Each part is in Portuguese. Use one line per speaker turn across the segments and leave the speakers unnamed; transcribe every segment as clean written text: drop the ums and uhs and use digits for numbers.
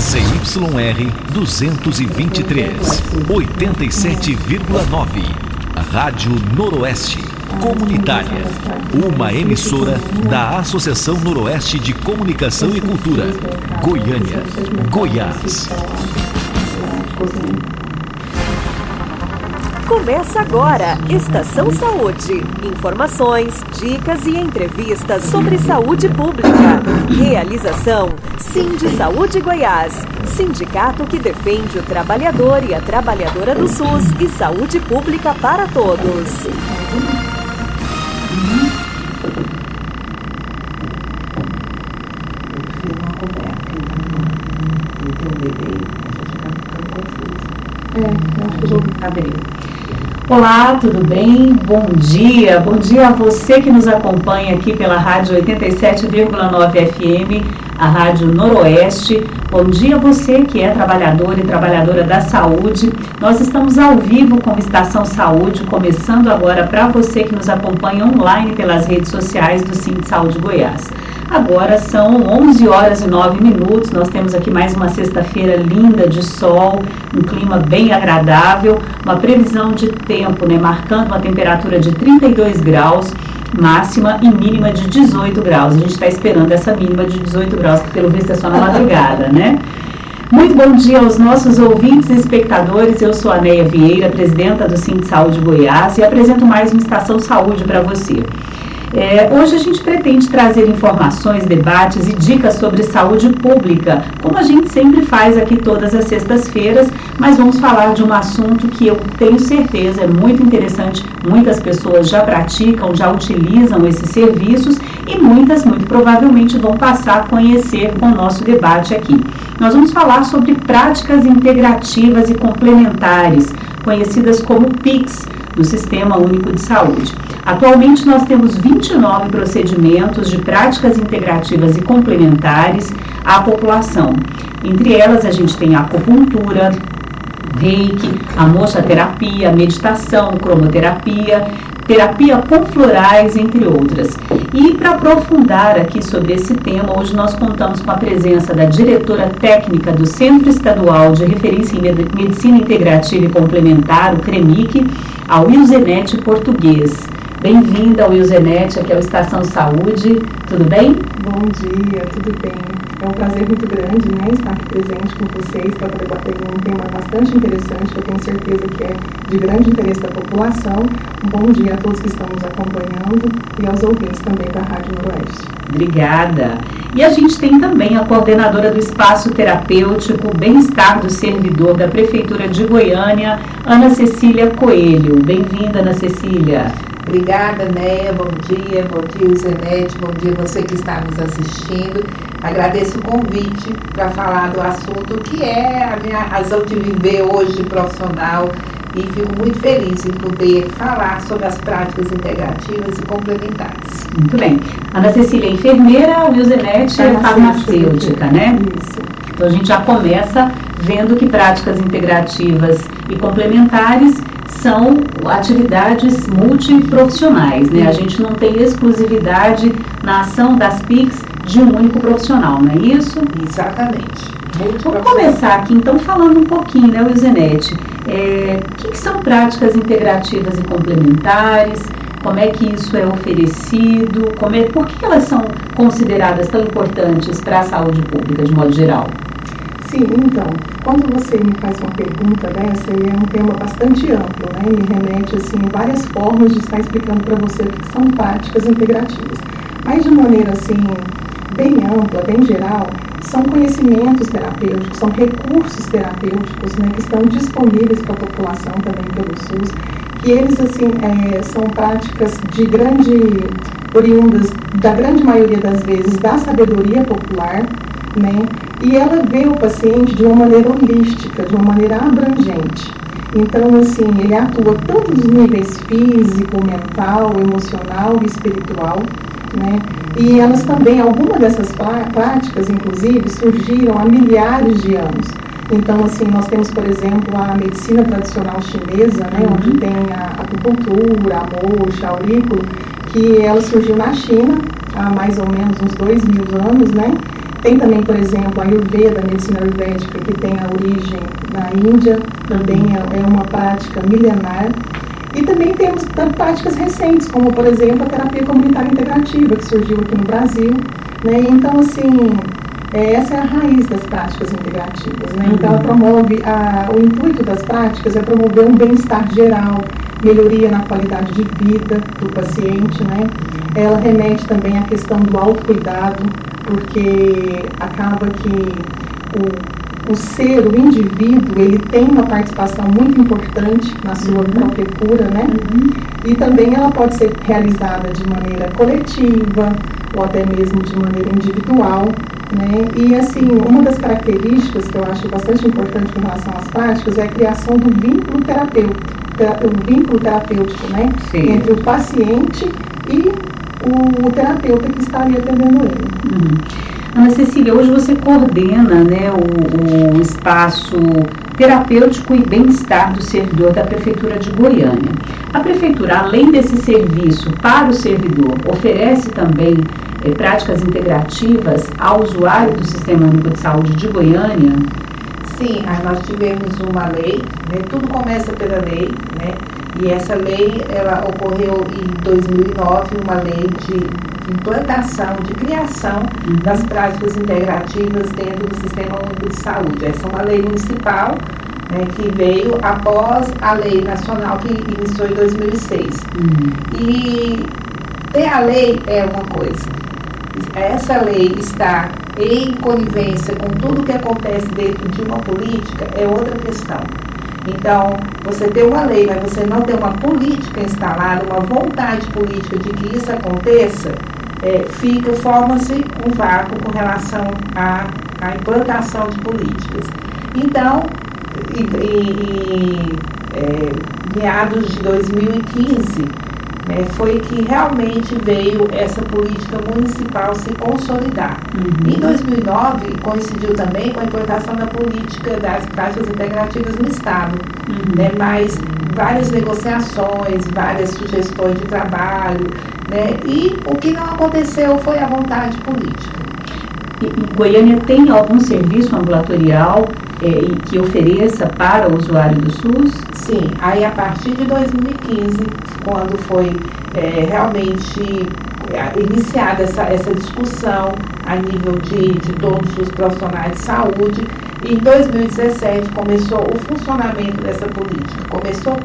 ZYR 223, 87,9. Rádio Noroeste Comunitária. Uma emissora da Associação Noroeste de Comunicação e Cultura, Goiânia, Goiás.
Começa agora, Estação Saúde. Informações, dicas e entrevistas sobre saúde pública. Realização, Sindi-Saúde Goiás. Sindicato que defende o trabalhador e a trabalhadora do SUS e saúde pública para todos.
Olá, tudo bem? Bom dia a você que nos acompanha aqui pela Rádio 87,9 FM, a Rádio Noroeste. Bom dia a você que é trabalhador e trabalhadora da saúde. Nós estamos ao vivo com Estação Saúde, começando agora para você que nos acompanha online pelas redes sociais do Sindi-Saúde Goiás. Agora são 11 horas e 9 minutos, nós temos aqui mais uma sexta-feira linda de sol, um clima bem agradável, uma previsão de tempo, marcando uma temperatura de 32 graus, máxima e mínima de 18 graus. A gente está esperando essa mínima de 18 graus, que pelo visto é só na madrugada, né? Muito bom dia aos nossos ouvintes e espectadores. Eu sou a Neia Vieira, presidenta do Sindi-Saúde Goiás, e apresento mais uma Estação Saúde para você. Hoje a gente pretende trazer informações, debates e dicas sobre saúde pública, como a gente sempre faz aqui todas as sextas-feiras, mas vamos falar de um assunto que eu tenho certeza é muito interessante, muitas pessoas já praticam, já utilizam esses serviços e muitas, muito provavelmente, vão passar a conhecer com o nosso debate aqui. Nós vamos falar sobre práticas integrativas e complementares, conhecidas como PICs, do Sistema Único de Saúde. Atualmente nós temos 29 procedimentos de práticas integrativas e complementares à população. Entre elas a gente tem a acupuntura, reiki, a mochoterapia, meditação, cromoterapia, terapia com florais, entre outras. E para aprofundar aqui sobre esse tema, hoje nós contamos com a presença da diretora técnica do Centro Estadual de Referência em Medicina Integrativa e Complementar, o CREMIC, a Wilzenete Português. Bem-vinda, Wilzenete, aqui ao Estação Saúde. Tudo bem?
Bom dia, tudo bem. É um prazer muito grande, estar aqui presente com vocês para debater um tema bastante interessante, que eu tenho certeza que é de grande interesse da população. Um bom dia a todos que estão nos acompanhando e aos ouvintes também da Rádio Noroeste.
Obrigada. E a gente tem também a coordenadora do Espaço Terapêutico Bem-Estar do Servidor da Prefeitura de Goiânia, Ana Cecília Coelho. Bem-vinda, Ana Cecília.
Obrigada, Neia, bom dia, Zenete, bom dia você que está nos assistindo. Agradeço o convite para falar do assunto que é a minha razão de viver hoje profissional e fico muito feliz em poder falar sobre as práticas integrativas e complementares.
Muito bem. Ana Cecília é enfermeira, Wilzenete é farmacêutica, né?
Isso.
Então a gente já começa vendo que práticas integrativas e complementares são atividades multiprofissionais, A gente não tem exclusividade na ação das PICs de um único profissional, não é isso?
Exatamente.
Vamos começar aqui, então, falando um pouquinho, Wilzenete? O que são práticas integrativas e complementares? Como é que isso é oferecido? Por que elas são consideradas tão importantes para a saúde pública, de modo geral?
Sim, então, quando você me faz uma pergunta dessa, ele é um tema bastante amplo, Me remete, várias formas de estar explicando para você o que são práticas integrativas. Mas, de maneira, bem ampla, bem geral, são conhecimentos terapêuticos, são recursos terapêuticos, que estão disponíveis para a população também pelo SUS, que eles, são práticas oriundas, da grande maioria das vezes, da sabedoria popular, e ela vê o paciente de uma maneira holística, de uma maneira abrangente. Então, ele atua tanto nos níveis físico, mental, emocional e espiritual, E elas também, algumas dessas práticas, inclusive, surgiram há milhares de anos. Então, nós temos, por exemplo, a medicina tradicional chinesa, onde tem a acupuntura, a moxa, a aurículo, que ela surgiu na China há mais ou menos uns 2000 anos, Tem também, por exemplo, a Ayurveda, a medicina ayurvédica, que tem a origem na Índia, também é uma prática milenar. E também temos práticas recentes, como, por exemplo, a terapia comunitária integrativa, que surgiu aqui no Brasil, né? Então, assim, essa é a raiz das práticas integrativas, né? Então, ela promove, o intuito das práticas é promover um bem-estar geral, melhoria na qualidade de vida do paciente, né? Ela remete também à questão do autocuidado, porque acaba que o indivíduo, ele tem uma participação muito importante na sua própria cura, né? E também ela pode ser realizada de maneira coletiva ou até mesmo de maneira individual, né? E, assim, uma das características que eu acho bastante importante com relação às práticas é a criação do vínculo terapêutico, né?
Sim.
Entre o paciente e o terapeuta que está ali atendendo ele.
Ana Cecília, hoje você coordena, né, o espaço terapêutico e bem-estar do servidor da Prefeitura de Goiânia. A Prefeitura, além desse serviço para o servidor, oferece também práticas integrativas ao usuário do Sistema Único de Saúde de Goiânia?
Sim, nós tivemos uma lei, né, tudo começa pela lei, né, e essa lei, ela ocorreu em 2009, uma lei de implantação, de criação das práticas integrativas dentro do Sistema Único de Saúde. Essa é uma lei municipal, né, que veio após a lei nacional que iniciou em 2006. E ter a lei é uma coisa. Essa lei está em conivência com tudo que acontece dentro de uma política é outra questão. Então, você ter uma lei, mas você não ter uma política instalada, uma vontade política de que isso aconteça, forma-se um vácuo com relação à implantação de políticas. Então, em meados de 2015, foi que realmente veio essa política municipal se consolidar. Em 2009, coincidiu também com a implantação da política das práticas integrativas no Estado, mas várias negociações, várias sugestões de trabalho, e o que não aconteceu foi a vontade política.
E Goiânia tem algum serviço ambulatorial que ofereça para o usuário do SUS?
Sim, aí a partir de 2015, quando foi realmente iniciada essa discussão a nível de todos os profissionais de saúde, em 2017 começou o funcionamento dessa política. Começou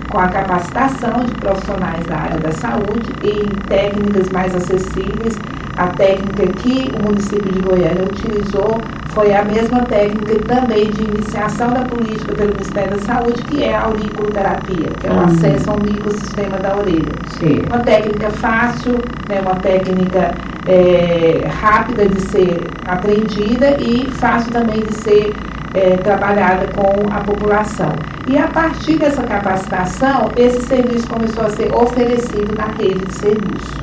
com a capacitação de profissionais da área da saúde em técnicas mais acessíveis. A técnica que o município de Goiânia utilizou foi a mesma técnica também de iniciação da política pelo Ministério da Saúde, que é a auriculoterapia, que é o acesso ao microsistema da orelha.
Sim.
Uma técnica fácil, uma técnica rápida de ser aprendida e fácil também de ser trabalhada com a população. E a partir dessa capacitação, esse serviço começou a ser oferecido na rede de serviço.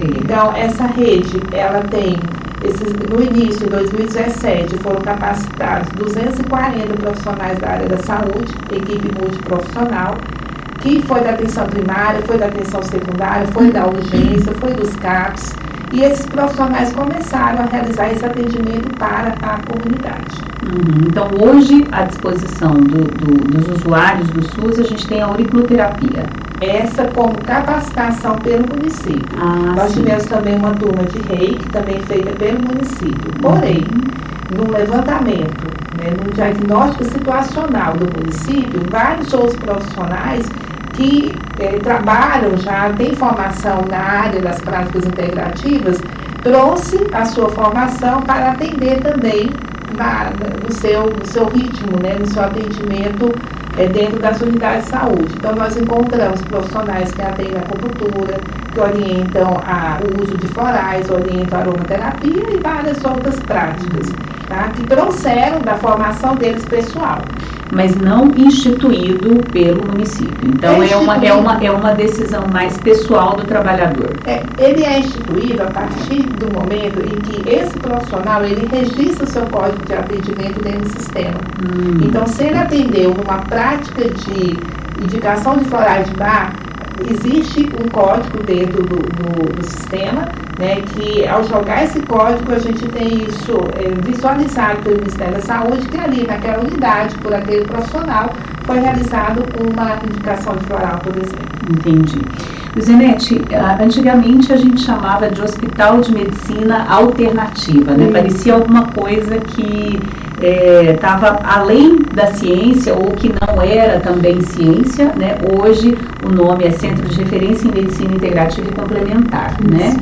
Então, essa rede, ela tem, no início, em 2017, foram capacitados 240 profissionais da área da saúde, equipe multiprofissional, que foi da atenção primária, foi da atenção secundária, foi da urgência, foi dos CAPs, e esses profissionais começaram a realizar esse atendimento para a comunidade.
Então, hoje, à disposição dos usuários do SUS, a gente tem a auriculoterapia.
Essa como capacitação pelo município. Nós tivemos também uma turma de reiki, também feita pelo município. Porém, no levantamento, no diagnóstico situacional do município, vários outros profissionais que trabalham já, têm formação na área das práticas integrativas, trouxe a sua formação para atender também no seu ritmo, no seu atendimento dentro das unidades de saúde. Então, nós encontramos profissionais que atendem a acupuntura, que orientam o uso de florais, orientam a aromaterapia e várias outras práticas, que trouxeram da formação deles pessoal.
Mas não instituído pelo município. Então, é uma decisão mais pessoal do trabalhador.
Ele é instituído a partir do momento em que esse profissional, ele registra o seu código de atendimento dentro do sistema. Então, se ele atendeu numa prática de indicação de florais de bar, existe um código dentro do sistema, né, que ao jogar esse código a gente tem isso visualizado pelo Ministério da Saúde, que ali naquela unidade, por aquele profissional, foi realizado uma indicação de floral, por exemplo.
Entendi. Zenete, antigamente a gente chamava de hospital de medicina alternativa, né? Parecia alguma coisa que estava além da ciência ou que não era também ciência, né? Hoje o nome é Centro de Referência em Medicina Integrativa e Complementar, né?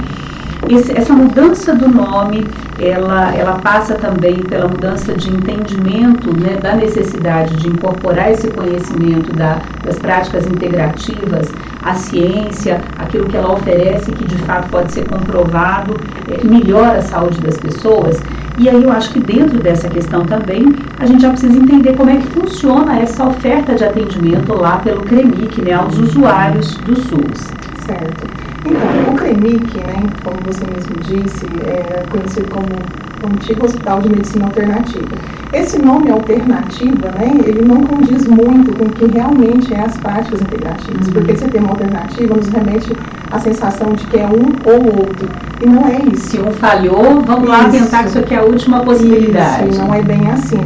Essa mudança do nome, ela passa também pela mudança de entendimento, né, da necessidade de incorporar esse conhecimento das práticas integrativas, a ciência, aquilo que ela oferece, que de fato pode ser comprovado, melhora a saúde das pessoas. E aí eu acho que dentro dessa questão também, a gente já precisa entender como é que funciona essa oferta de atendimento lá pelo CREMIC, né, aos usuários do SUS.
Certo. Então, o CREMIC, né, como você mesmo disse, é conhecido como o antigo Hospital de Medicina Alternativa. Esse nome alternativa, né, ele não condiz muito com o que realmente é as práticas integrativas, porque esse termo alternativa nos remete à sensação de que é um ou outro, e não é isso.
Se um falhou, vamos lá tentar que isso aqui é a última possibilidade.
Isso, não é bem assim.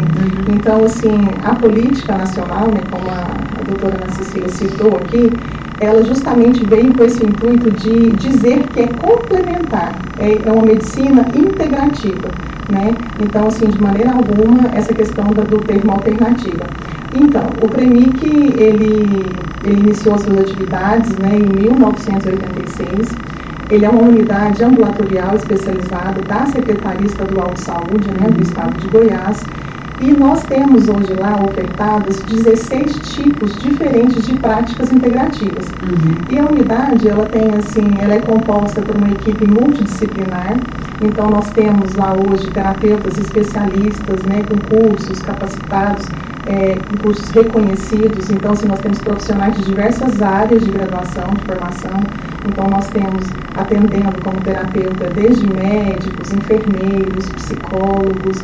Então, assim, a política nacional, né, como a doutora Ana Cecília citou aqui, ela justamente veio com esse intuito de dizer que é complementar, é uma medicina integrativa, né? Então, assim, de maneira alguma, essa questão do termo alternativa. Então, o CREMIC, ele iniciou suas atividades, né, em 1986. Ele é uma unidade ambulatorial especializada da Secretaria Estadual de Saúde, né, do Estado de Goiás. E nós temos hoje lá ofertadas 16 tipos diferentes de práticas integrativas. E a unidade, ela é composta por uma equipe multidisciplinar. Então nós temos lá hoje terapeutas especialistas, né, com cursos capacitados, com cursos reconhecidos. Então, assim, nós temos profissionais de diversas áreas de graduação, de formação. Então nós temos atendendo como terapeuta desde médicos, enfermeiros, psicólogos,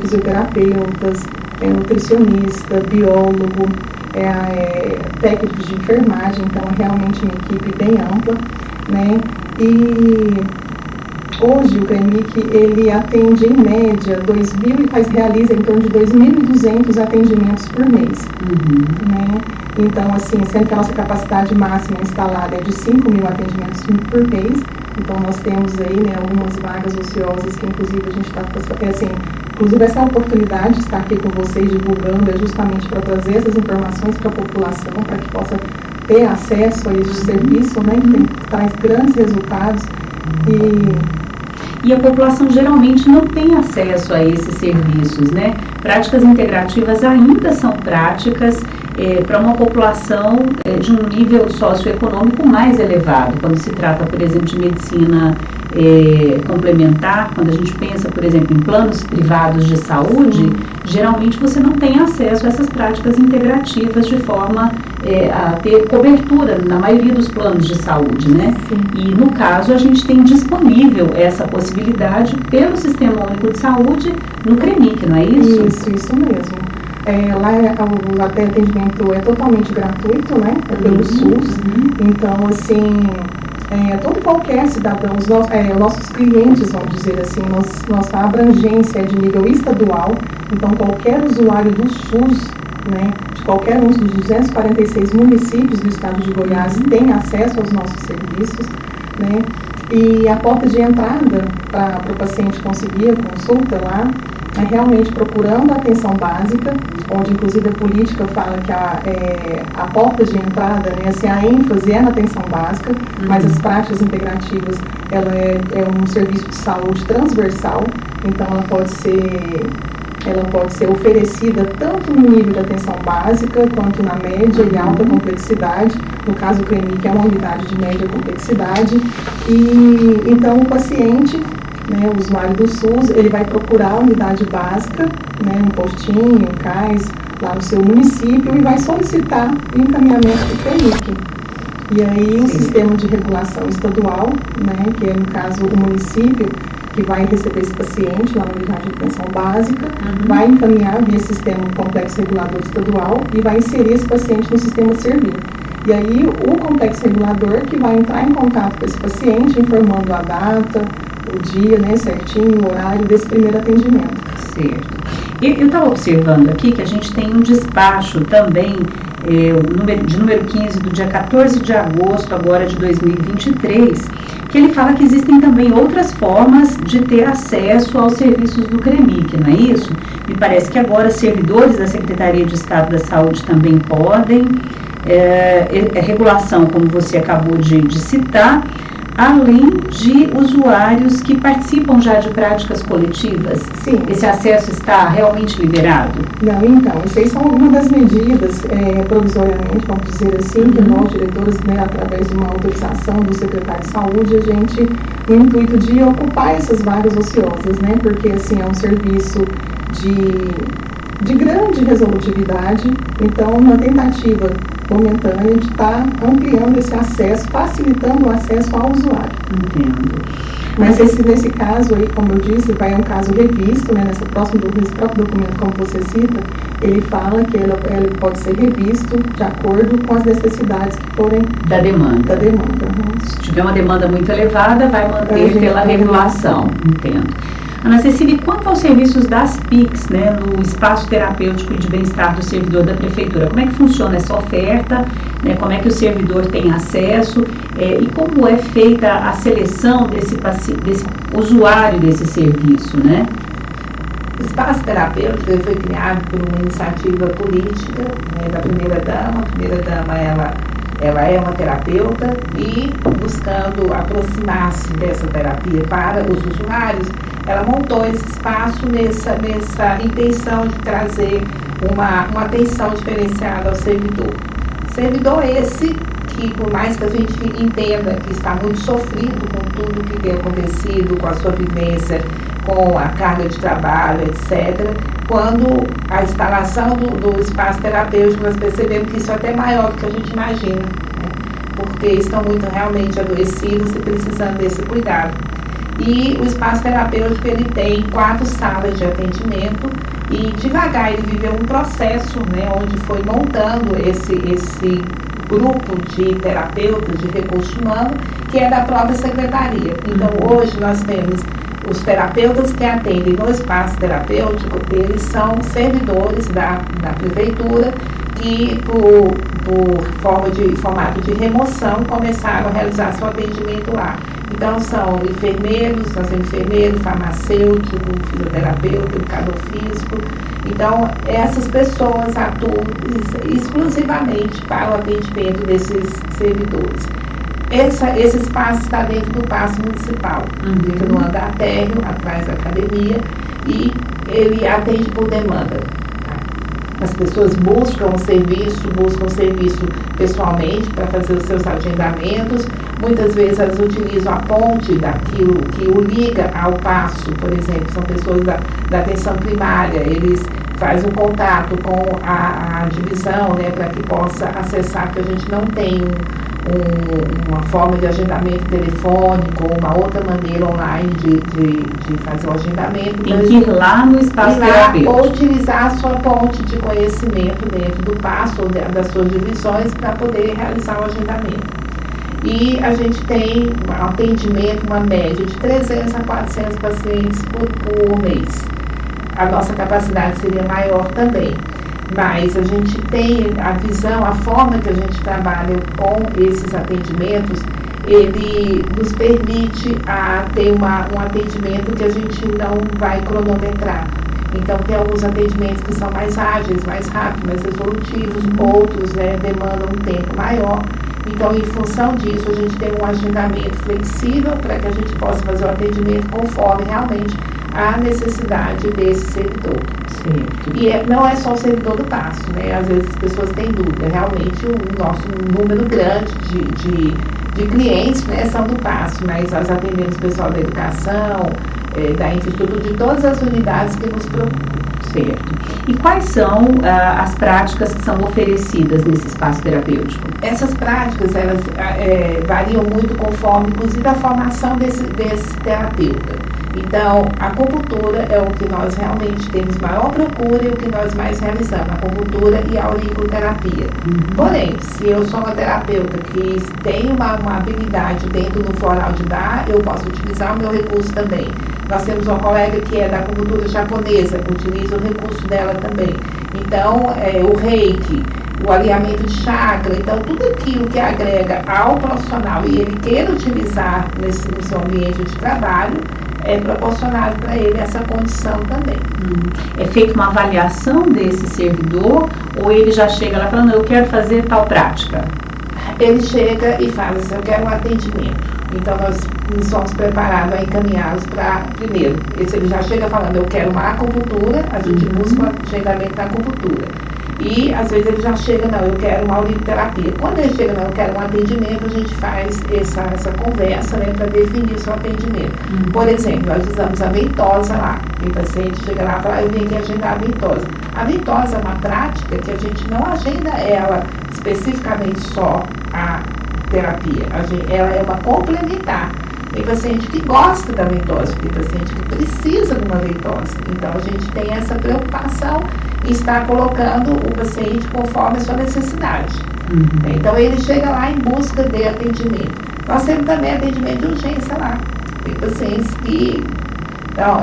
fisioterapeutas, nutricionista, biólogo, técnicos de enfermagem. Então é realmente uma equipe bem ampla, né? E hoje o CREMIC, ele atende em média realiza em torno de 2.200 atendimentos por mês, né? Então, assim, sendo que a nossa capacidade máxima instalada é de 5.000 atendimentos por mês. Então nós temos aí, né, algumas vagas ociosas que inclusive a gente está, assim, inclusive essa oportunidade de estar aqui com vocês divulgando é justamente para trazer essas informações para a população, para que possa ter acesso a esse serviço, né, que traz grandes resultados.
E a população geralmente não tem acesso a esses serviços, né? Práticas integrativas ainda são práticas para uma população de um nível socioeconômico mais elevado. Quando se trata, por exemplo, de medicina complementar, quando a gente pensa, por exemplo, em planos privados de saúde, geralmente você não tem acesso a essas práticas integrativas de forma a ter cobertura na maioria dos planos de saúde, né? E no caso a gente tem disponível essa possibilidade pelo Sistema Único de Saúde no CREMIC, não é isso?
Isso mesmo. Lá o atendimento é totalmente gratuito, né? É pelo SUS. Então, assim, todo qualquer cidadão, os nossos clientes, vamos dizer assim, nossa abrangência é de nível estadual. Então, qualquer usuário do SUS, né, de qualquer um dos 246 municípios do estado de Goiás tem acesso aos nossos serviços, né? E a porta de entrada para o paciente conseguir a consulta lá é realmente procurando a atenção básica, onde inclusive a política fala que a porta de entrada, né, assim, a ênfase é na atenção básica, mas as práticas integrativas, ela é um serviço de saúde transversal, então ela pode ser oferecida tanto no nível de atenção básica, quanto na média e alta complexidade. No caso, o CREMIC é uma unidade de média complexidade. E então o paciente, né, o usuário do SUS, ele vai procurar a unidade básica, né, um postinho, um CAIS, lá no seu município, e vai solicitar o encaminhamento do CREMIC. E aí o sistema de regulação estadual, né, que é no caso o município, que vai receber esse paciente lá na unidade de atenção básica, vai encaminhar via sistema complexo regulador estadual e vai inserir esse paciente no sistema Servir. E aí o complexo regulador que vai entrar em contato com esse paciente, informando a data, o dia, né, certinho, o horário desse primeiro atendimento.
Certo. Eu estava observando aqui que a gente tem um despacho também, de número 15, do dia 14 de agosto agora de 2023, que ele fala que existem também outras formas de ter acesso aos serviços do CREMIC, não é isso? Me parece que agora servidores da Secretaria de Estado da Saúde também podem, regulação, como você acabou de citar, além de usuários que participam já de práticas coletivas.
Sim.
Esse acesso está realmente liberado?
Não, então, isso aí são algumas das medidas, provisoriamente, vamos dizer assim, que nós, diretores, né, através de uma autorização do secretário de saúde, a gente, no intuito de ocupar essas vagas ociosas, né, porque, assim, é um serviço de grande resolutividade, então, uma tentativa momentânea de estar ampliando esse acesso, facilitando o acesso ao usuário.
Entendo.
Mas nesse caso aí, como eu disse, vai um caso revisto, né, nesse próprio documento, como você cita, ele fala que ele pode ser revisto de acordo com as necessidades que forem
Da demanda.
Uhum.
Se tiver uma demanda muito elevada, vai manter pela regulação. Entendo. Ana Cecília, quanto aos serviços das PICs, né, no espaço terapêutico e de bem-estar do servidor da Prefeitura, como é que funciona essa oferta, né, como é que o servidor tem acesso e como é feita a seleção desse usuário desse serviço, né?
O espaço terapêutico foi criado por uma iniciativa política, né, da primeira-dama. A primeira-dama, ela é uma terapeuta e, buscando aproximar-se dessa terapia para os usuários, ela montou esse espaço nessa intenção de trazer uma atenção diferenciada ao servidor. Servidor esse que, por mais que a gente entenda que está muito sofrido com tudo que tem acontecido, com a sua vivência, com a carga de trabalho, etc., quando a instalação do espaço terapêutico, nós percebemos que isso é até maior do que a gente imagina, né? Porque estão muito realmente adoecidos e precisando desse cuidado. E o espaço terapêutico, ele tem 4 salas de atendimento e devagar ele viveu um processo, né, onde foi montando esse grupo de terapeutas de recurso humano, que é da própria secretaria. Então, hoje nós temos os terapeutas que atendem no espaço terapêutico, eles são servidores da prefeitura que, por formato de remoção, começaram a realizar seu atendimento lá. Então, são enfermeiros, nós temos enfermeiro, farmacêutico, fisioterapeuta, educador físico. Então, essas pessoas atuam exclusivamente para o atendimento desses servidores. Esse espaço está dentro do Paço Municipal, fica no andar térreo, atrás da academia, e ele atende por demanda. As pessoas buscam o serviço pessoalmente para fazer os seus agendamentos. Muitas vezes elas utilizam a ponte daquilo que o liga ao paço, por exemplo, são pessoas da atenção primária, eles fazem um contato com a divisão, né, para que possa acessar, porque a gente não tem uma forma de agendamento telefônico ou uma outra maneira online de fazer o agendamento.
Tem que ir lá no espaço terapêutico.
Ou utilizar a sua ponte de conhecimento dentro do paço ou das suas divisões para poder realizar o agendamento. E a gente tem um atendimento, uma média de 300 a 400 pacientes por mês. A nossa capacidade seria maior também. Mas a gente tem a visão, a forma que a gente trabalha com esses atendimentos, ele nos permite ter um atendimento que a gente não vai cronometrar. Então, tem alguns atendimentos que são mais ágeis, mais rápidos, mais resolutivos, outros, né, demandam um tempo maior. Então, em função disso, a gente tem um agendamento flexível para que a gente possa fazer o atendimento conforme realmente a necessidade desse servidor.
Certo.
E não é só o servidor do Paço, né? Às vezes as pessoas têm dúvida. Realmente o nosso número grande de clientes, né, são do Paço, mas nós atendemos o pessoal da educação, da infraestrutura, de todas as unidades que nos preocupam.
Certo. E quais são as práticas que são oferecidas nesse espaço terapêutico?
Essas práticas, elas variam muito conforme, inclusive, a formação desse terapeuta. Então, a acupuntura é o que nós realmente temos maior procura e o que nós mais realizamos, a acupuntura e a auriculoterapia. Porém, se eu sou uma terapeuta que tem uma habilidade dentro do floral de dar, eu posso utilizar o meu recurso também. Nós temos uma colega que é da acupuntura japonesa, que utiliza o recurso dela também. Então, o reiki, o alinhamento de chakra, então tudo aquilo que agrega ao profissional e ele queira utilizar no seu ambiente de trabalho, é proporcionado para ele essa condição também.
É feita uma avaliação desse servidor ou ele já chega lá falando, eu quero fazer tal prática?
Ele chega e fala assim, eu quero um atendimento. Então nós somos preparados a encaminhá-los para, primeiro, ele já chega falando, eu quero uma acupuntura, a gente busca um agendamento na acupuntura. E às vezes ele já chega, não, eu quero uma auriculoterapia. Quando ele chega, não, eu quero um atendimento, a gente faz essa conversa, né, para definir o seu atendimento. Por exemplo, nós usamos a ventosa lá. E o paciente chega lá e fala, eu vim aqui agendar a ventosa. A ventosa é uma prática que a gente não agenda ela especificamente só a terapia. Ela é uma complementar. Tem paciente que gosta da ventosa, tem paciente que precisa de uma ventosa. Então a gente tem essa preocupação e está colocando o paciente conforme a sua necessidade. Então ele chega lá em busca de atendimento. Nós temos também atendimento de urgência lá. Tem pacientes que está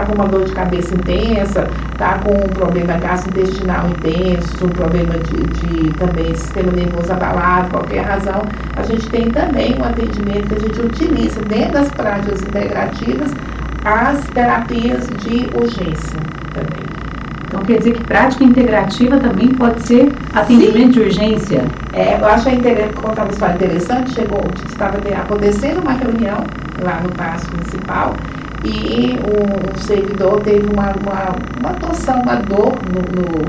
com uma dor de cabeça intensa, está com um problema gastrointestinal intenso, um problema de também sistema nervoso abalado, qualquer razão. A gente tem também um atendimento que a gente utiliza dentro das práticas integrativas as terapias de urgência também.
Então quer dizer que prática integrativa também pode ser atendimento de urgência?
Eu acho contar uma história interessante, estava acontecendo uma reunião lá no Paço Municipal e um servidor teve uma torção, uma dor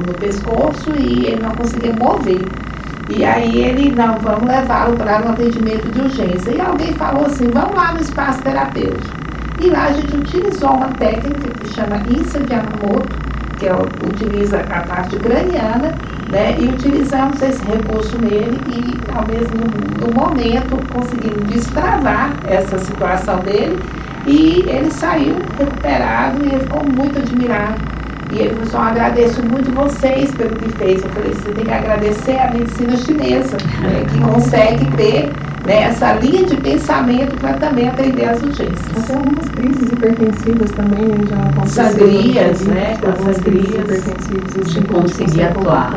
no pescoço e ele não conseguia mover. E aí ele, não, vamos levá-lo para um atendimento de urgência. E alguém falou assim, vamos lá no espaço terapêutico. E lá a gente utilizou uma técnica que se chama Issa de Yamamoto, que utiliza a parte craniana, né, e utilizamos esse recurso nele e, ao mesmo no momento, conseguimos destravar essa situação dele e ele saiu recuperado e ele ficou muito admirado. E ele falou, agradeço muito vocês pelo que fez. Eu falei, você tem que agradecer a medicina chinesa, né, que consegue ter, né, essa linha de pensamento para também atender as urgências.
Até algumas crises hipertensivas também já aconteceram.
Sangrias, né?
Algumas crises hipertensivas
de conseguir atuar.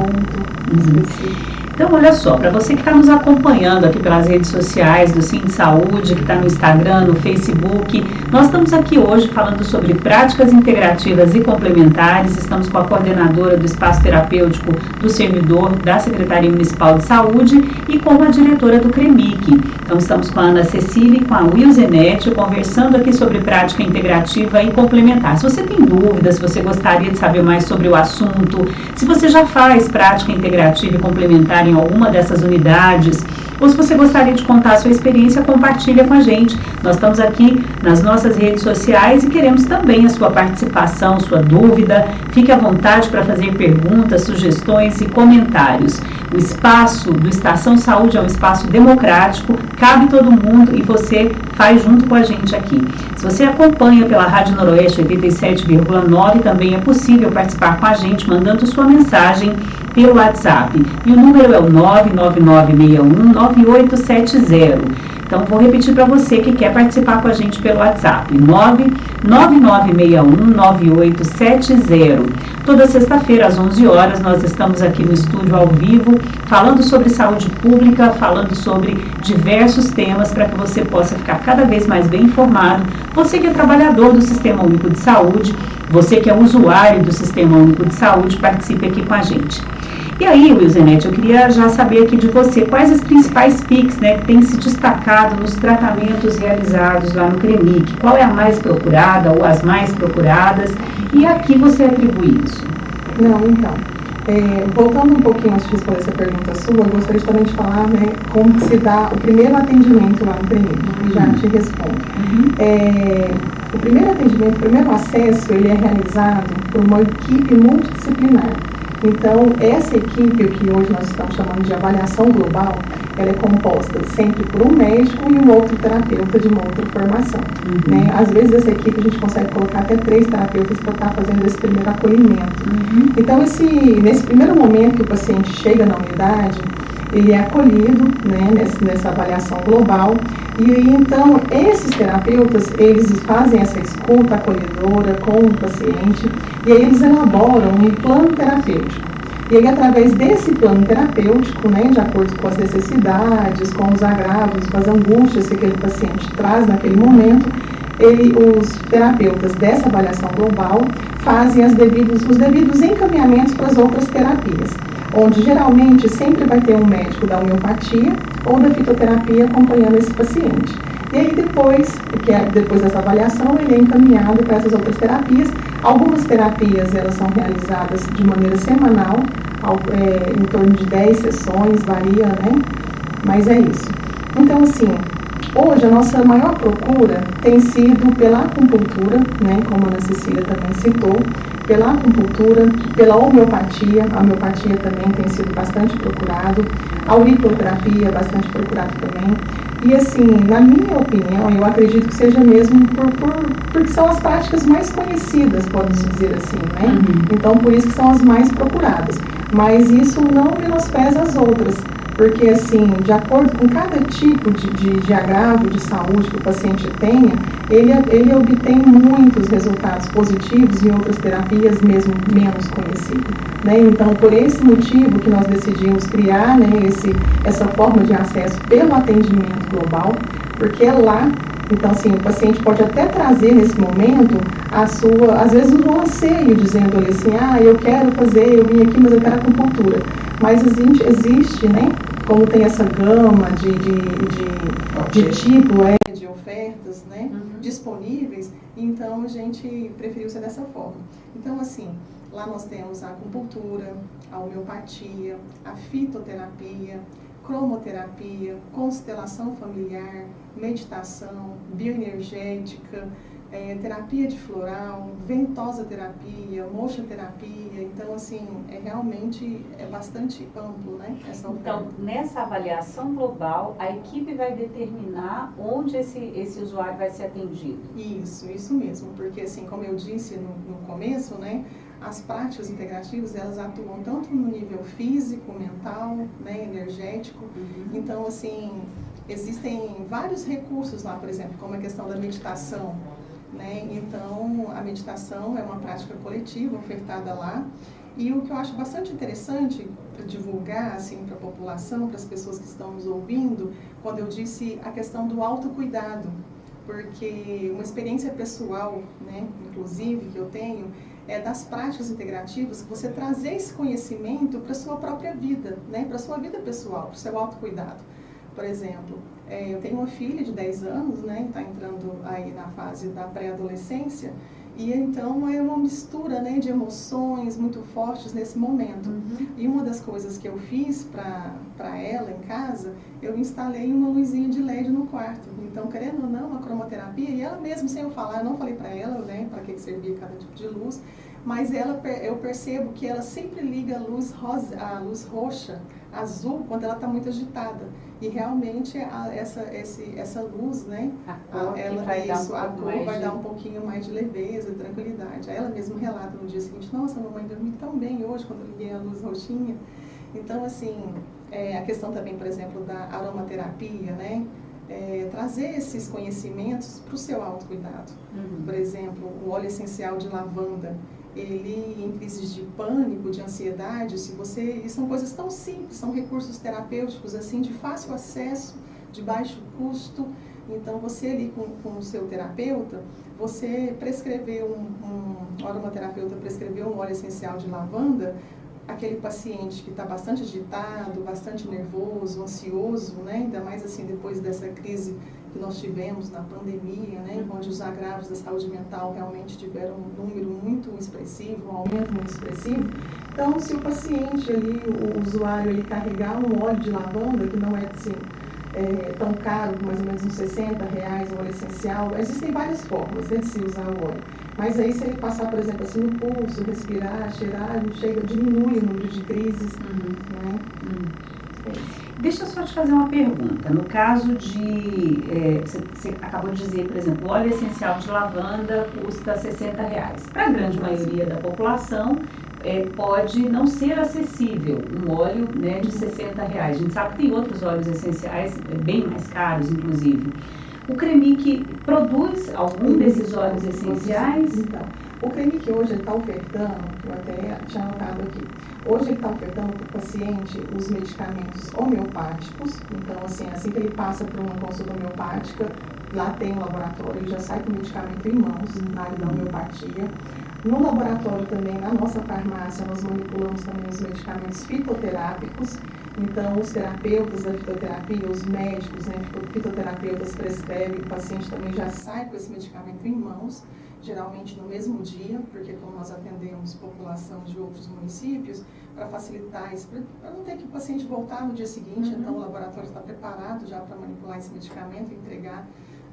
Então, olha só, para você que está nos acompanhando aqui pelas redes sociais do Sim de Saúde, que está no Instagram, no Facebook, nós estamos aqui hoje falando sobre práticas integrativas e complementares. Estamos com a coordenadora do Espaço Terapêutico do Servidor da Secretaria Municipal de Saúde e com a diretora do CREMIC. Então, estamos com a Ana Cecília e com a Wilzenete conversando aqui sobre prática integrativa e complementar. Se você tem dúvidas, se você gostaria de saber mais sobre o assunto, se você já faz prática integrativa e complementar em alguma dessas unidades, ou se você gostaria de contar a sua experiência, compartilha com a gente. Nós estamos aqui nas nossas redes sociais e queremos também a sua participação, sua dúvida. Fique à vontade para fazer perguntas, sugestões e comentários. O espaço do Estação Saúde é um espaço democrático, cabe todo mundo e você faz junto com a gente aqui. Se você acompanha pela Rádio Noroeste 87,9, também é possível participar com a gente mandando sua mensagem pelo WhatsApp. E o número é o 999619870. Então, vou repetir para você que quer participar com a gente pelo WhatsApp, 999619870. Toda sexta-feira, às 11 horas, nós estamos aqui no estúdio ao vivo, falando sobre saúde pública, falando sobre diversos temas para que você possa ficar cada vez mais bem informado. Você que é trabalhador do Sistema Único de Saúde, você que é usuário do Sistema Único de Saúde, participe aqui com a gente. E aí, Wilzenete, eu queria já saber aqui de você, quais as principais PICs, né, que têm se destacado nos tratamentos realizados lá no CREMIC? Qual é a mais procurada ou as mais procuradas? E a que você atribui isso?
Não, então, voltando um pouquinho antes de responder essa pergunta sua, eu gostaria também de falar, né, como se dá o primeiro atendimento lá no CREMIC, e já te respondo. O primeiro atendimento, o primeiro acesso, ele é realizado por uma equipe multidisciplinar. Então, essa equipe, o que hoje nós estamos chamando de avaliação global, ela é composta sempre por um médico e um outro terapeuta de uma outra formação. Né? Às vezes essa equipe a gente consegue colocar até 3 terapeutas para estar fazendo esse primeiro acolhimento. Então nesse primeiro momento que o paciente chega na unidade, ele é acolhido, né, nessa avaliação global, e aí, então esses terapeutas, eles fazem essa escuta acolhedora com o paciente, e aí eles elaboram um plano terapêutico. E aí, através desse plano terapêutico, né, de acordo com as necessidades, com os agravos, com as angústias que aquele paciente traz naquele momento, os terapeutas dessa avaliação global fazem os devidos encaminhamentos para as outras terapias, onde geralmente sempre vai ter um médico da homeopatia ou da fitoterapia acompanhando esse paciente. E aí depois dessa avaliação, ele é encaminhado para essas outras terapias. Algumas terapias elas são realizadas de maneira semanal, em torno de 10 sessões, varia, né? Mas é isso. Então, assim, hoje a nossa maior procura tem sido pela acupuntura, né? Como a Ana Cecília também citou, pela acupuntura, pela homeopatia. A homeopatia também tem sido bastante procurado, a auriculoterapia bastante procurado também. E assim, na minha opinião, eu acredito que seja mesmo porque são as práticas mais conhecidas, pode-se dizer assim, né? Então, por isso que são as mais procuradas. Mas isso não menospreza as outras, porque assim, de acordo com cada tipo de agravo de saúde que o paciente tenha, ele obtém muitos resultados positivos em outras terapias mesmo menos conhecidas. Né? Então, por esse motivo que nós decidimos criar, né, essa forma de acesso pelo atendimento global, porque é lá, então assim, o paciente pode até trazer nesse momento às vezes um anseio, dizendo ali assim, eu quero fazer, eu vim aqui, mas eu quero acupuntura. Mas existe, né, como tem essa gama de tipo, de ofertas, né, disponíveis, então a gente preferiu ser dessa forma. Então, assim, lá nós temos a acupuntura, a homeopatia, a fitoterapia, cromoterapia, constelação familiar, meditação, bioenergética, terapia de floral, ventosa terapia, moxa terapia. Então, assim, realmente é bastante amplo, né, essa oferta.
Então, nessa avaliação global, a equipe vai determinar onde esse usuário vai ser atendido.
Isso mesmo, porque assim, como eu disse no começo, né, as práticas integrativas, elas atuam tanto no nível físico, mental, né, energético. Então, assim, existem vários recursos lá, por exemplo, como a questão da meditação, né? Então, a meditação é uma prática coletiva ofertada lá. E o que eu acho bastante interessante para divulgar assim, para a população, para as pessoas que estão nos ouvindo, quando eu disse a questão do autocuidado, porque uma experiência pessoal, né, inclusive, que eu tenho, é das práticas integrativas, você trazer esse conhecimento para a sua própria vida, né, para a sua vida pessoal, para o seu autocuidado. Por exemplo, eu tenho uma filha de 10 anos, né, está entrando aí na fase da pré-adolescência, e então é uma mistura, né, de emoções muito fortes nesse momento. E uma das coisas que eu fiz para ela em casa, eu instalei uma luzinha de LED no quarto. Então, querendo ou não, a cromoterapia, e ela mesmo, sem eu falar, eu não falei para ela, né, para que servia cada tipo de luz, mas eu percebo que ela sempre liga a luz roxa, azul, quando ela está muito agitada. E realmente essa luz, né, a cor vai dar um pouquinho mais de leveza, de tranquilidade. Aí ela mesmo relata no dia seguinte, nossa, a mamãe dormiu tão bem hoje quando eu liguei a luz roxinha. Então, assim, a questão também, por exemplo, da aromaterapia, né, trazer esses conhecimentos para o seu autocuidado. Por exemplo, o óleo essencial de lavanda, ele, em crises de pânico, de ansiedade, e são coisas tão simples, são recursos terapêuticos assim, de fácil acesso, de baixo custo. Então, você ali com o seu terapeuta, você prescreveu o aromaterapeuta prescreveu um óleo essencial de lavanda, aquele paciente que está bastante agitado, bastante nervoso, ansioso, né? Ainda mais assim depois dessa crise que nós tivemos na pandemia, né? Onde os agravos da saúde mental realmente tiveram um número muito expressivo, um aumento muito expressivo. Então, se o paciente ali, o usuário, ele carregar um óleo de lavanda, que não é assim, tão caro, mais ou menos uns R$60, um óleo essencial, existem várias formas, né, de se usar o óleo. Mas aí, se ele passar, por exemplo, assim, no pulso, respirar, cheirar, diminui o número de crises. Né?
Deixa eu só te fazer uma pergunta. No caso de, você acabou de dizer, por exemplo, o óleo essencial de lavanda custa R$60. Para a grande maioria da população, pode não ser acessível um óleo, né, de R$60. A gente sabe que tem outros óleos essenciais bem mais caros, inclusive. O Cremic produz algum desses óleos essenciais?
Então, o Cremic hoje está ofertando, eu até tinha anotado aqui, hoje ele está ofertando para o paciente os medicamentos homeopáticos. Então, assim que ele passa por uma consulta homeopática, lá tem um laboratório, ele já sai com o medicamento em mãos, na área da homeopatia. No laboratório também, na nossa farmácia, nós manipulamos também os medicamentos fitoterápicos. Então, os terapeutas da fitoterapia, os médicos, né, fitoterapeutas prescrevem, o paciente também já sai com esse medicamento em mãos, geralmente no mesmo dia, porque como nós atendemos população de outros municípios, para facilitar isso, para não ter que o paciente voltar no dia seguinte, então o laboratório está preparado já para manipular esse medicamento e entregar,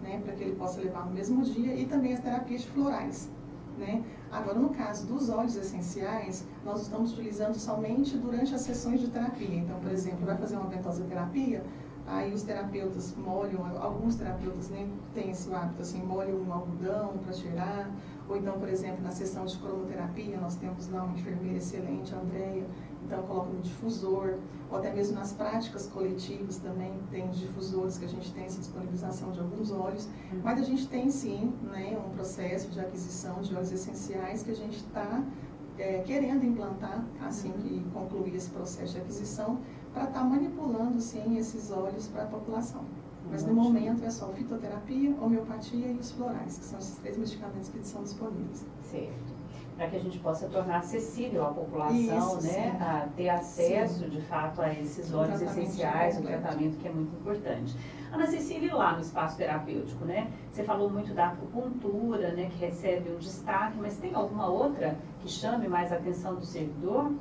né, para que ele possa levar no mesmo dia, e também as terapias de florais. Né? Agora, no caso dos óleos essenciais, nós estamos utilizando somente durante as sessões de terapia. Então, por exemplo, vai fazer uma ventosoterapia, aí os terapeutas molham, alguns terapeutas nem têm esse hábito, assim, molham um algodão para cheirar, ou então, por exemplo, na sessão de cromoterapia, nós temos lá uma enfermeira excelente, a Andrea, então coloca no difusor, ou até mesmo nas práticas coletivas também tem os difusores que a gente tem essa disponibilização de alguns óleos, mas a gente tem sim, né, um processo de aquisição de óleos essenciais que a gente está querendo implantar assim que concluir esse processo de aquisição, para estar manipulando sim esses óleos para a população. Mas no momento é só fitoterapia, homeopatia e os florais, que são esses 3 medicamentos que são disponíveis.
Certo. Para que a gente possa tornar acessível à população,
Isso,
né,
sim.
a ter acesso,
Sim,
de fato, a esses óleos essenciais, um tratamento que é muito importante. Ana Cecília, lá no espaço terapêutico, né, você falou muito da acupuntura, né, que recebe um destaque, mas tem alguma outra que chame mais a atenção do servidor?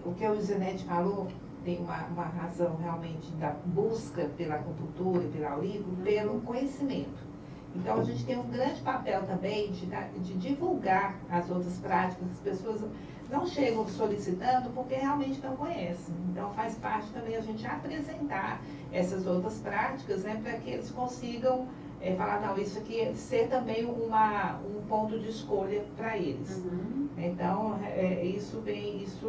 O que a Zenete falou tem uma razão realmente da busca pela acupuntura e pela aurícula, pelo conhecimento. Então, a gente tem um grande papel também de divulgar as outras práticas. As pessoas não chegam solicitando porque realmente não conhecem. Então, faz parte também a gente apresentar essas outras práticas, né, para que eles consigam falar, não, isso aqui ser também um ponto de escolha para eles. Então, isso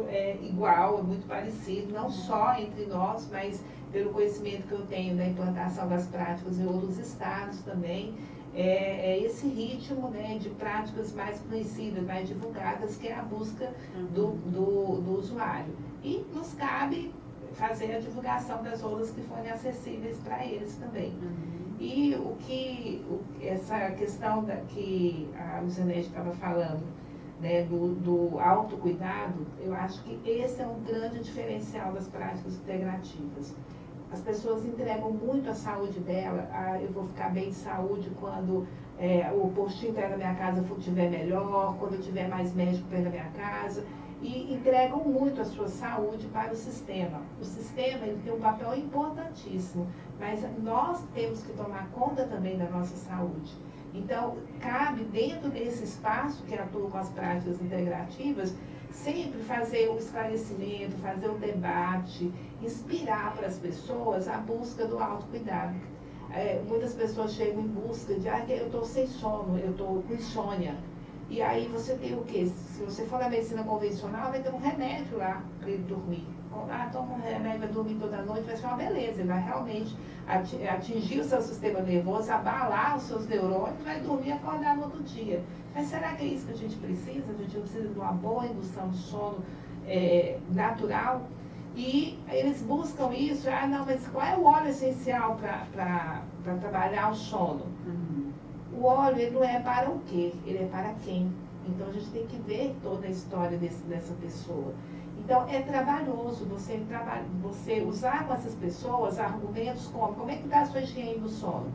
é igual, é muito parecido, não só entre nós, mas pelo conhecimento que eu tenho da implantação das práticas em outros estados também. Esse ritmo, né, de práticas mais conhecidas, mais divulgadas, que é a busca do usuário. E nos cabe fazer a divulgação das outras que forem acessíveis para eles também. E essa questão que a Lucianete estava falando, né, do autocuidado, eu acho que esse é um grande diferencial das práticas integrativas. As pessoas entregam muito a saúde dela, eu vou ficar bem de saúde quando o postinho perto da minha casa estiver melhor, quando eu tiver mais médico perto da minha casa, e entregam muito a sua saúde para o sistema. O sistema ele tem um papel importantíssimo, mas nós temos que tomar conta também da nossa saúde. Então, cabe dentro desse espaço que atua com as práticas integrativas, sempre fazer o esclarecimento, fazer o debate, inspirar para as pessoas a busca do autocuidado. Muitas pessoas chegam em busca de, eu estou sem sono, eu estou com insônia. E aí você tem o quê? Se você for na medicina convencional, vai ter um remédio lá para ele dormir. Toma um remédio, vai dormir toda noite, vai ser uma beleza. Ele vai realmente atingir o seu sistema nervoso, abalar os seus neurônios, vai dormir e acordar no outro dia. Mas será que é isso que a gente precisa? A gente precisa de uma boa indução de sono natural? E eles buscam isso. Não, mas qual é o óleo essencial para trabalhar o sono? O óleo, ele não é para o quê? Ele é para quem? Então, a gente tem que ver toda a história dessa pessoa. Então, é trabalhoso você usar com essas pessoas argumentos como é que está a sua higiene do sono?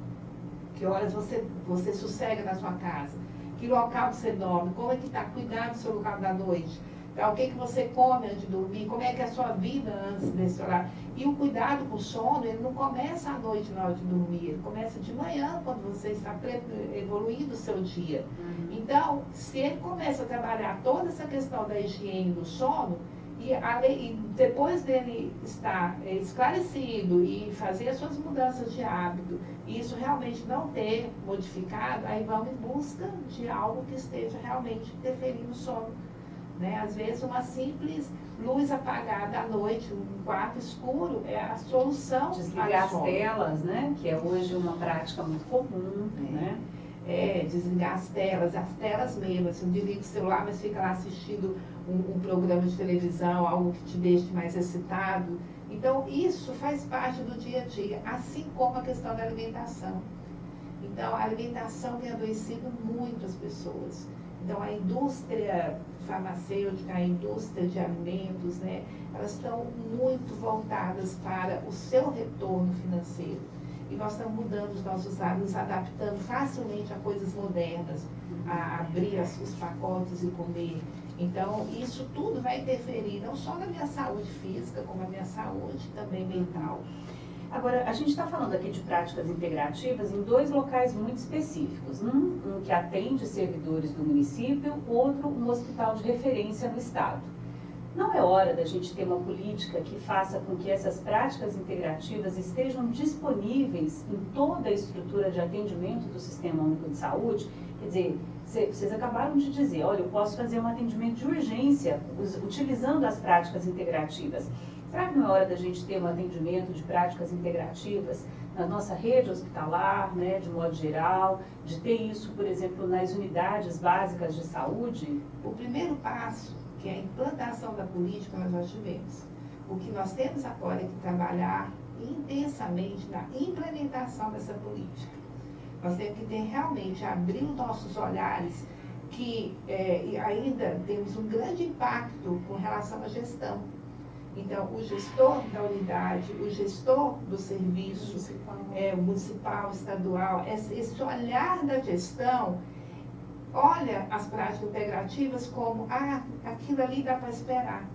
Que horas você sossega na sua casa? Que local você dorme? Como é que está? Cuidar do seu local da noite. Então, o que você come antes de dormir? Como é que é a sua vida antes desse horário? E o cuidado com o sono, ele não começa à noite na hora de dormir, ele começa de manhã, quando você está evoluindo o seu dia. Então, se ele começa a trabalhar toda essa questão da higiene do sono, E depois dele estar esclarecido e fazer as suas mudanças de hábito, e isso realmente não ter modificado, aí vamos em busca de algo que esteja realmente interferindo no sono. Né? Às vezes uma simples luz apagada à noite, um quarto escuro, é a solução.
Desligar as telas, né? Que é hoje uma prática muito comum, né?
Desligar as telas mesmo, assim, não desliga o celular, mas fica lá assistindo um programa de televisão, algo que te deixe mais excitado. Então, isso faz parte do dia a dia, assim como a questão da alimentação. Então, a alimentação tem adoecido muito as pessoas. Então, a indústria farmacêutica, a indústria de alimentos, né, elas estão muito voltadas para o seu retorno financeiro. E nós estamos mudando os nossos hábitos, adaptando facilmente a coisas modernas, a abrir os pacotes e comer. Então, isso tudo vai interferir não só na minha saúde física, como na minha saúde também mental.
Agora, a gente está falando aqui de práticas integrativas em dois locais muito específicos. Um que atende servidores do município, outro um hospital de referência no estado. Não é hora da gente ter uma política que faça com que essas práticas integrativas estejam disponíveis em toda a estrutura de atendimento do Sistema Único de Saúde? Quer dizer, vocês acabaram de dizer, olha, eu posso fazer um atendimento de urgência utilizando as práticas integrativas. Será que não é hora da gente ter um atendimento de práticas integrativas na nossa rede hospitalar, né, de modo geral, de ter isso, por exemplo, nas unidades básicas de saúde?
O primeiro passo, que é a implantação da política, nós já tivemos. O que nós temos agora é que trabalhar intensamente na implementação dessa política. Nós temos que ter realmente, abrir os nossos olhares, que ainda temos um grande impacto com relação à gestão. Então, o gestor da unidade, o gestor do serviço municipal, estadual, esse olhar da gestão, olha as práticas integrativas como, aquilo ali dá para esperar.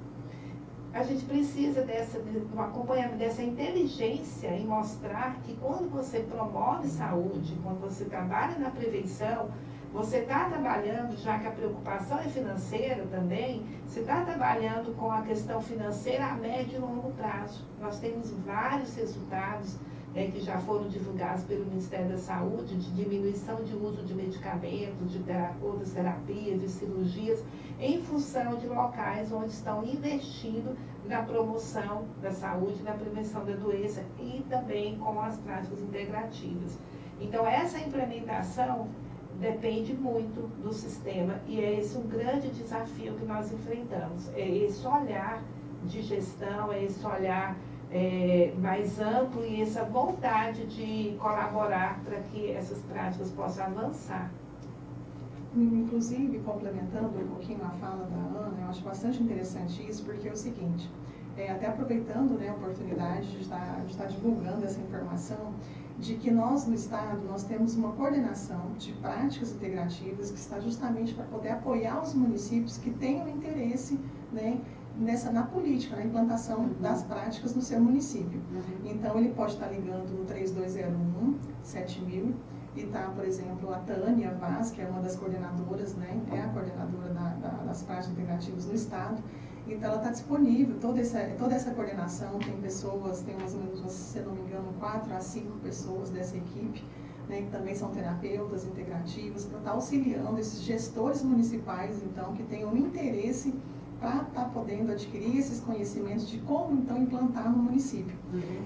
A gente precisa do acompanhamento, dessa inteligência em mostrar que quando você promove saúde, quando você trabalha na prevenção, você está trabalhando, já que a preocupação é financeira também, você está trabalhando com a questão financeira a médio e longo prazo. Nós temos vários resultados que já foram divulgados pelo Ministério da Saúde, de diminuição de uso de medicamentos, de outras terapias, de cirurgias, em função de locais onde estão investindo na promoção da saúde, na prevenção da doença e também com as práticas integrativas. Então, essa implementação depende muito do sistema e é esse um grande desafio que nós enfrentamos. É esse olhar de gestão, é esse olhar mais amplo e essa vontade de colaborar para que essas práticas possam avançar.
Inclusive, complementando um pouquinho a fala da Ana, eu acho bastante interessante isso, porque é o seguinte, até aproveitando, né, a oportunidade de estar divulgando essa informação, de que nós no Estado, nós temos uma coordenação de práticas integrativas que está justamente para poder apoiar os municípios que tenham interesse, né, na política, na implantação das práticas no seu município. Então, ele pode estar ligando no 3201-7000 e está, por exemplo, a Tânia Vaz, que é uma das coordenadoras, né, é a coordenadora das práticas integrativas no Estado. Então, ela está disponível, toda essa coordenação, tem pessoas, tem mais ou menos, se não me engano, 4 a 5 pessoas dessa equipe, né, que também são terapeutas integrativas, para estar auxiliando esses gestores municipais, então, que tenham interesse para estar podendo adquirir esses conhecimentos de como, então, implantar no município.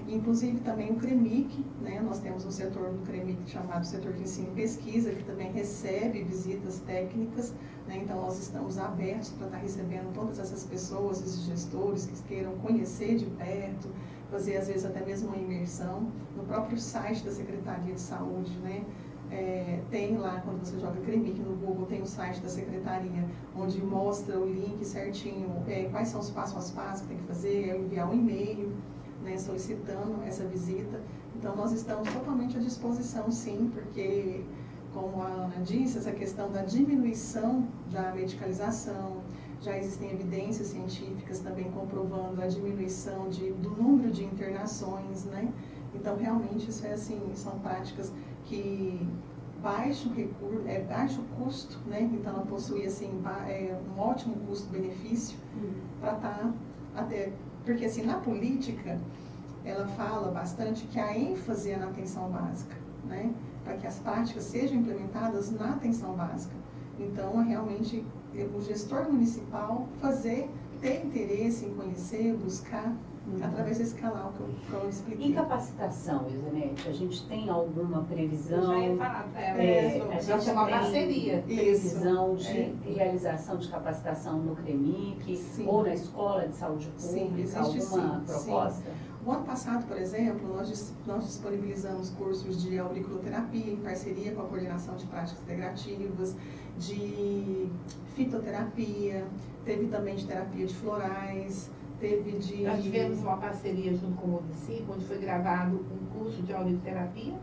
Inclusive, também o CREMIC, né, nós temos um setor do CREMIC chamado Setor de Ensino e Pesquisa, que também recebe visitas técnicas, né, então nós estamos abertos para estar recebendo todas essas pessoas, esses gestores que queiram conhecer de perto, fazer, às vezes, até mesmo uma imersão no próprio site da Secretaria de Saúde, né? Tem lá, quando você joga CREMIC no Google, tem o site da Secretaria, onde mostra o link certinho, quais são os passos a passo que tem que fazer, enviar um e-mail, né, solicitando essa visita. Então, nós estamos totalmente à disposição, sim, porque, como a Ana disse, essa questão da diminuição da medicalização, já existem evidências científicas também comprovando a diminuição do número de internações, né? Então, realmente, isso é assim, são práticas que baixo recurso, baixo custo, né? Então ela possui assim, um ótimo custo-benefício para estar até. Porque assim, na política, ela fala bastante que a ênfase é na atenção básica, né? Para que as práticas sejam implementadas na atenção básica. Então, realmente, o gestor municipal ter interesse em conhecer, buscar, através desse canal que eu expliquei.
E capacitação, Isenete, a gente tem alguma previsão?
Eu já ia falar para ela,
a gente
tem uma parceria.
Previsão de realização de capacitação no CREMIC,
Sim.
ou na Escola de Saúde Pública, alguma proposta?
Sim. O ano passado, por exemplo, nós disponibilizamos cursos de auriculoterapia em parceria com a Coordenação de Práticas Integrativas, de fitoterapia, teve também de terapia de florais, Nós
tivemos uma parceria junto com o município, onde foi gravado um curso de auriculoterapia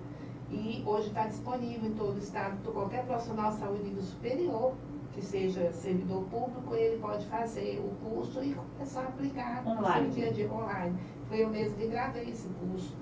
e hoje está disponível em todo o estado. Qualquer profissional de saúde nível superior, que seja servidor público, ele pode fazer o curso e começar a aplicar no seu dia a dia online. Foi eu mesmo que gravei esse curso.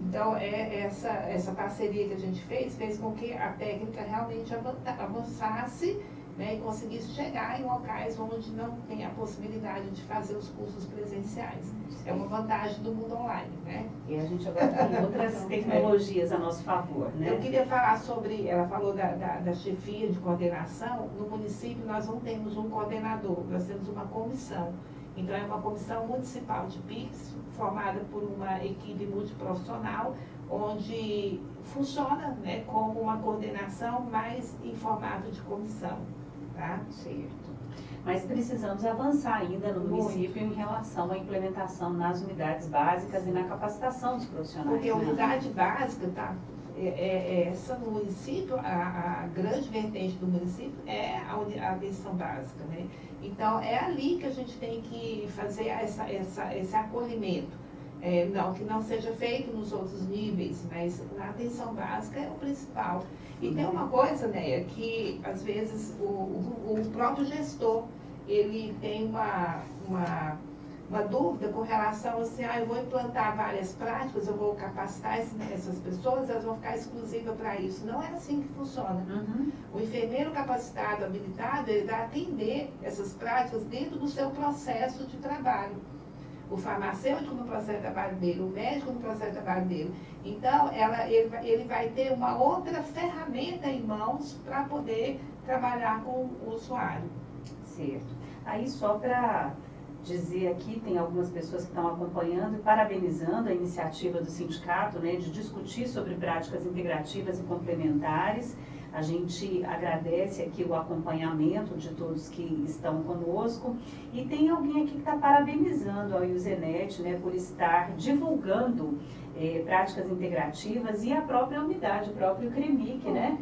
Então, essa parceria que a gente fez com que a técnica realmente avançasse, né, e conseguisse chegar em locais onde não tem a possibilidade de fazer os cursos presenciais. É uma vantagem do mundo online, né?
E a gente agora tem outras tecnologias a nosso favor, né?
Eu queria falar sobre, ela falou da chefia de coordenação. No município nós não temos um coordenador, nós temos uma comissão. Então é uma comissão municipal de PIX, formada por uma equipe multiprofissional, onde funciona, né, como uma coordenação, mais em formato de comissão. Tá?
Certo. Mas precisamos avançar ainda no município em relação à implementação nas unidades básicas e na capacitação dos profissionais.
Porque a unidade básica, tá? Essa no município, a grande vertente do município é a atenção básica, né? Então, é ali que a gente tem que fazer esse acolhimento. Não que não seja feito nos outros níveis, mas na atenção básica é o principal. E tem uma coisa, né, que às vezes o próprio gestor, ele tem uma dúvida com relação assim, eu vou implantar várias práticas, eu vou capacitar essas pessoas, elas vão ficar exclusivas para isso. Não é assim que funciona. O enfermeiro capacitado, habilitado, ele vai atender essas práticas dentro do seu processo de trabalho. O farmacêutico no processo de trabalho dele, o médico no processo de trabalho dele. Então, ele vai ter uma outra ferramenta em mãos para poder trabalhar com o usuário.
Certo. Aí, só para dizer aqui, tem algumas pessoas que estão acompanhando e parabenizando a iniciativa do sindicato, né, de discutir sobre práticas integrativas e complementares. A gente agradece aqui o acompanhamento de todos que estão conosco. E tem alguém aqui que está parabenizando a Isenete, né, por estar divulgando práticas integrativas e a própria unidade, o próprio CREMIC, né,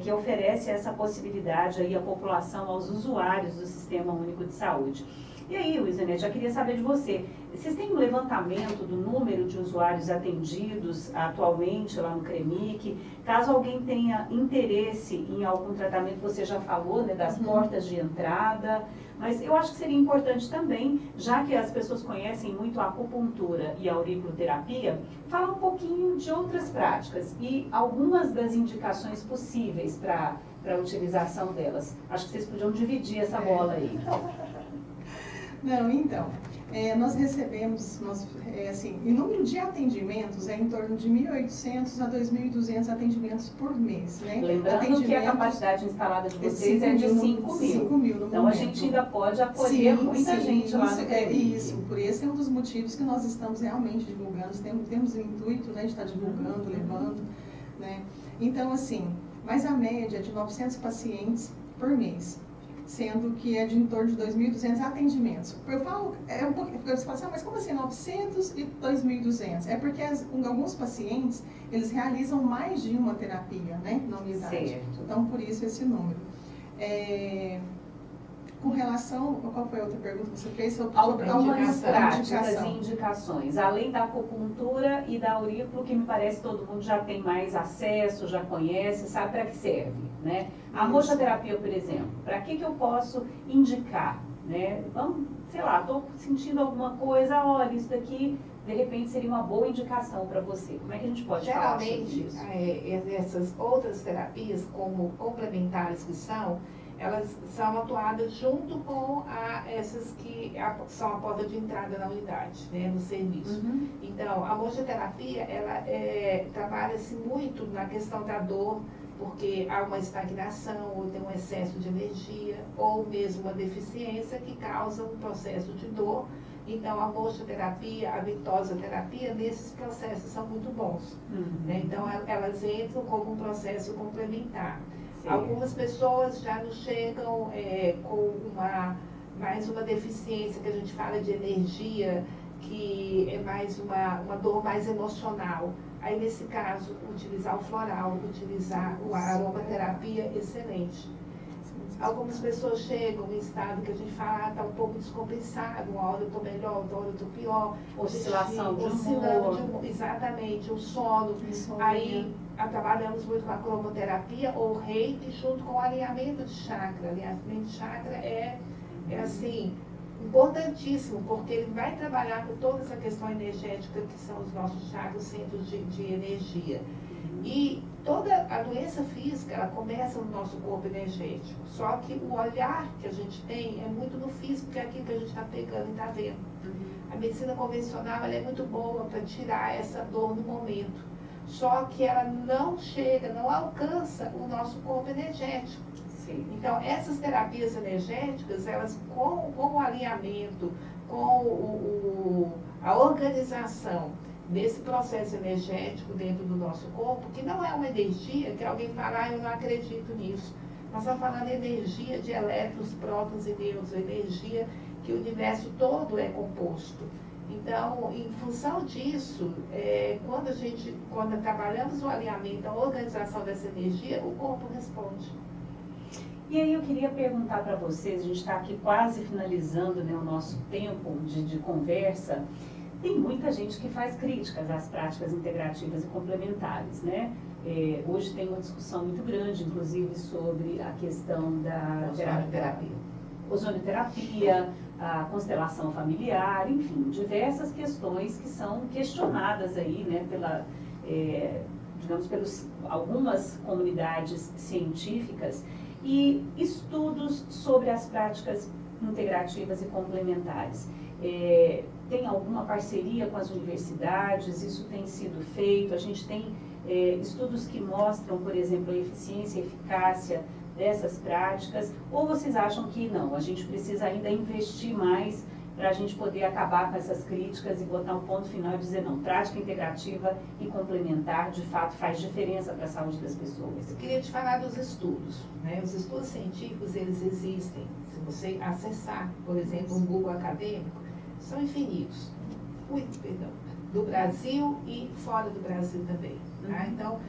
que oferece essa possibilidade aí à população, aos usuários do Sistema Único de Saúde. E aí, Isenete, já queria saber de você. Vocês têm um levantamento do número de usuários atendidos atualmente lá no CREMIC? Caso alguém tenha interesse em algum tratamento, você já falou, né, das portas de entrada, mas eu acho que seria importante também, já que as pessoas conhecem muito a acupuntura e a auriculoterapia, falar um pouquinho de outras práticas e algumas das indicações possíveis para a utilização delas. Acho que vocês podiam dividir essa bola aí.
Não, então, nós recebemos, em número de atendimentos, em torno de 1.800 a 2.200 atendimentos por mês, né?
Lembrando que a capacidade instalada de vocês é de 5 mil. Então, a gente ainda pode acolher muita gente lá no CREMIC.
Isso, por esse é um dos motivos que nós estamos realmente divulgando, temos o intuito, né, de estar divulgando, levando, né? Então, assim, mas a média é de 900 pacientes por mês, sendo que é de em torno de 2.200 atendimentos. Eu falo, você fala assim, mas como assim 900 e 2.200? É porque alguns pacientes, eles realizam mais de uma terapia, né, na unidade.
Certo.
Então, por isso esse número. Com relação, qual foi a outra pergunta que você fez? Sobre
algumas práticas e indicações, além da acupuntura e da aurículo, que me parece que todo mundo já tem mais acesso, já conhece, sabe para que serve, né? A mochoterapia, por exemplo, para que eu posso indicar, né? Vamos, sei lá, estou sentindo alguma coisa, olha, isso daqui de repente seria uma boa indicação para você. Como é que a gente pode falar sobre isso?
Geralmente, essas outras terapias, como complementares que são, elas são atuadas junto com essas que são a porta de entrada na unidade, né, no serviço.
Uhum.
Então, a mochoterapia, ela trabalha-se muito na questão da dor, porque há uma estagnação, ou tem um excesso de energia, ou mesmo uma deficiência que causa um processo de dor. Então, a mochoterapia, a ventosoterapia, nesses processos são muito bons.
Uhum.
Né? Então, elas entram como um processo complementar.
Sim.
Algumas pessoas já nos chegam com mais uma deficiência, que a gente fala de energia, que é mais uma dor mais emocional. Aí, nesse caso, utilizar o floral, utilizar a aromaterapia, excelente. Algumas pessoas chegam em estado que a gente fala, está um pouco descompensado, uma hora eu estou melhor, outra hora eu estou pior.
Oscilação de humor.
Exatamente, o sono. Aí, trabalhamos muito com a cromoterapia ou reiki junto com o alinhamento de chakra. Alinhamento de chakra é assim, importantíssimo, porque ele vai trabalhar com toda essa questão energética que são os nossos chakras, centros de energia. E toda a doença física, ela começa no nosso corpo energético. Só que o olhar que a gente tem é muito no físico, que é aquilo que a gente está pegando e está vendo. A medicina convencional, ela é muito boa para tirar essa dor no momento. Só que ela não chega, não alcança o nosso corpo energético.
Sim.
Então, essas terapias energéticas, elas com o alinhamento, com a organização desse processo energético dentro do nosso corpo, que não é uma energia que alguém fala, eu não acredito nisso. Nós estamos falando de energia de elétrons, prótons e nêutrons, energia que o universo todo é composto. Então, em função disso, quando trabalhamos o alinhamento, a organização dessa energia, o corpo responde.
E aí eu queria perguntar para vocês, a gente está aqui quase finalizando, né, o nosso tempo de conversa. Tem muita gente que faz críticas às práticas integrativas e complementares, né? Hoje tem uma discussão muito grande, inclusive, sobre a questão da ozonioterapia, a constelação familiar, enfim, diversas questões que são questionadas aí, né, pelas algumas comunidades científicas e estudos sobre as práticas integrativas e complementares. Tem alguma parceria com as universidades? Isso tem sido feito? A gente tem estudos que mostram, por exemplo, a eficiência e eficácia dessas práticas? Ou vocês acham que não, a gente precisa ainda investir mais para a gente poder acabar com essas críticas e botar um ponto final e dizer, não, prática integrativa e complementar, de fato, faz diferença para a saúde das pessoas?
Eu queria te falar dos estudos, né? Os estudos científicos, eles existem. Se você acessar, por exemplo, um Google acadêmico, são infinitos. Do Brasil e fora do Brasil também. Tá? Então,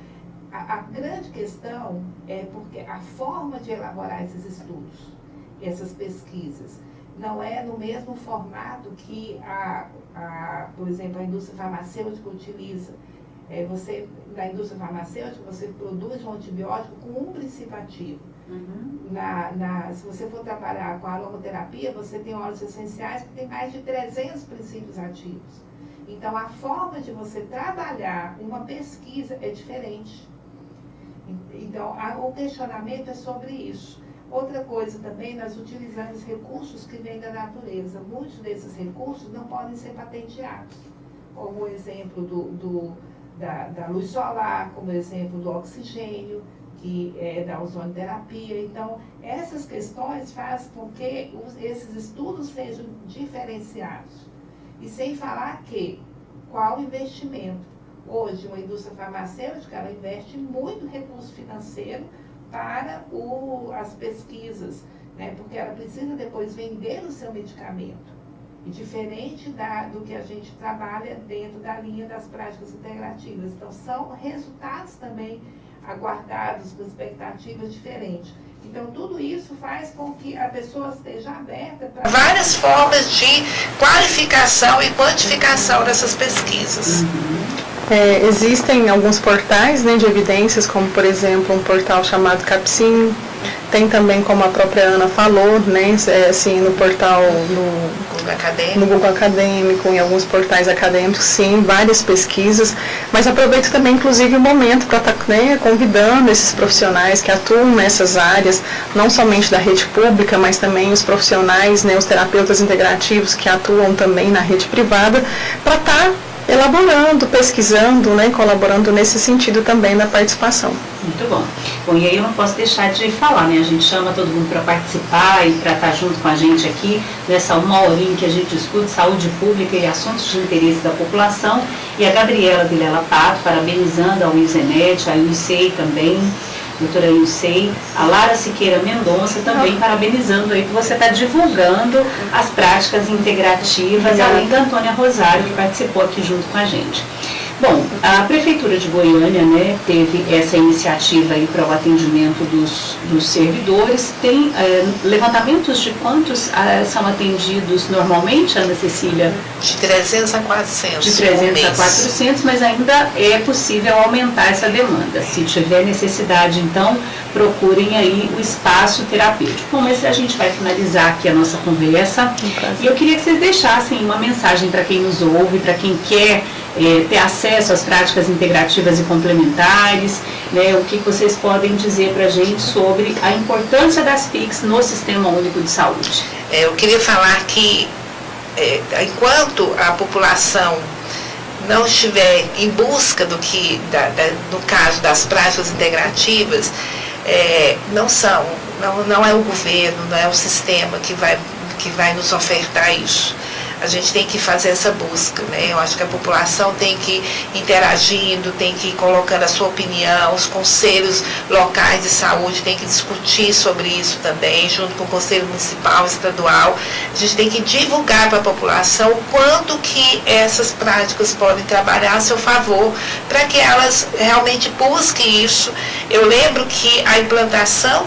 a grande questão é porque a forma de elaborar esses estudos, essas pesquisas, não é no mesmo formato que, por exemplo, a indústria farmacêutica utiliza. Na indústria farmacêutica, você produz um antibiótico com um princípio ativo. Se você for trabalhar com a aromaterapia, você tem óleos essenciais que tem mais de 300 princípios ativos. Então, a forma de você trabalhar uma pesquisa é diferente. Então, o questionamento é sobre isso. Outra coisa também, nós utilizamos recursos que vêm da natureza. Muitos desses recursos não podem ser patenteados. Como o exemplo da luz solar, como o exemplo do oxigênio, que é da ozonioterapia. Então, essas questões fazem com que esses estudos sejam diferenciados. E sem falar qual o investimento. Hoje, uma indústria farmacêutica, ela investe muito recurso financeiro para as pesquisas, né? Porque ela precisa depois vender o seu medicamento. E diferente do que a gente trabalha dentro da linha das práticas integrativas. Então, são resultados também aguardados com expectativas diferentes. Então, tudo isso faz com que a pessoa esteja aberta para várias formas de qualificação e quantificação dessas pesquisas.
Existem alguns portais, né, de evidências, como, por exemplo, um portal chamado CAPCIM,
tem também, como a própria Ana falou, né, assim, no portal, no Google Acadêmico, em alguns portais acadêmicos, sim, várias pesquisas, mas aproveito também, inclusive, o momento para estar, né, convidando esses profissionais que atuam nessas áreas, não somente da rede pública, mas também os profissionais, né, os terapeutas integrativos que atuam também na rede privada, para estar elaborando, pesquisando, né, colaborando nesse sentido também na participação.
Muito bom. Bom, e aí eu não posso deixar de falar, né? A gente chama todo mundo para participar e para estar junto com a gente aqui nessa 1 horinha que a gente discute saúde pública e assuntos de interesse da população. E a Gabriela Vilela Pato, parabenizando a UISENET, a UNICEI também, doutora Ilsei, a Lara Siqueira Mendonça também parabenizando aí por você estar divulgando as práticas integrativas, além da Antônia Rosário, que participou aqui junto com a gente. Bom, a Prefeitura de Goiânia, né, teve essa iniciativa aí para o atendimento dos servidores. Tem levantamentos de quantos são atendidos normalmente, Ana Cecília?
De 300 a 400.
De 300 a 400, mas ainda é possível aumentar essa demanda. Se tiver necessidade, então, procurem aí o espaço terapêutico. Bom, mas a gente vai finalizar aqui a nossa conversa. E eu queria que vocês deixassem uma mensagem para quem nos ouve, para quem quer ter acesso às práticas integrativas e complementares, né, o que vocês podem dizer para a gente sobre a importância das PICs no Sistema Único de Saúde.
Eu queria falar que enquanto a população não estiver em busca do que, no caso das práticas integrativas, não é o governo, não é o sistema que vai nos ofertar isso. A gente tem que fazer essa busca, né? Eu acho que a população tem que ir interagindo, tem que ir colocando a sua opinião, os conselhos locais de saúde tem que discutir sobre isso também, junto com o Conselho Municipal, Estadual. A gente tem que divulgar para a população o quanto que essas práticas podem trabalhar a seu favor, para que elas realmente busquem isso. Eu lembro que a implantação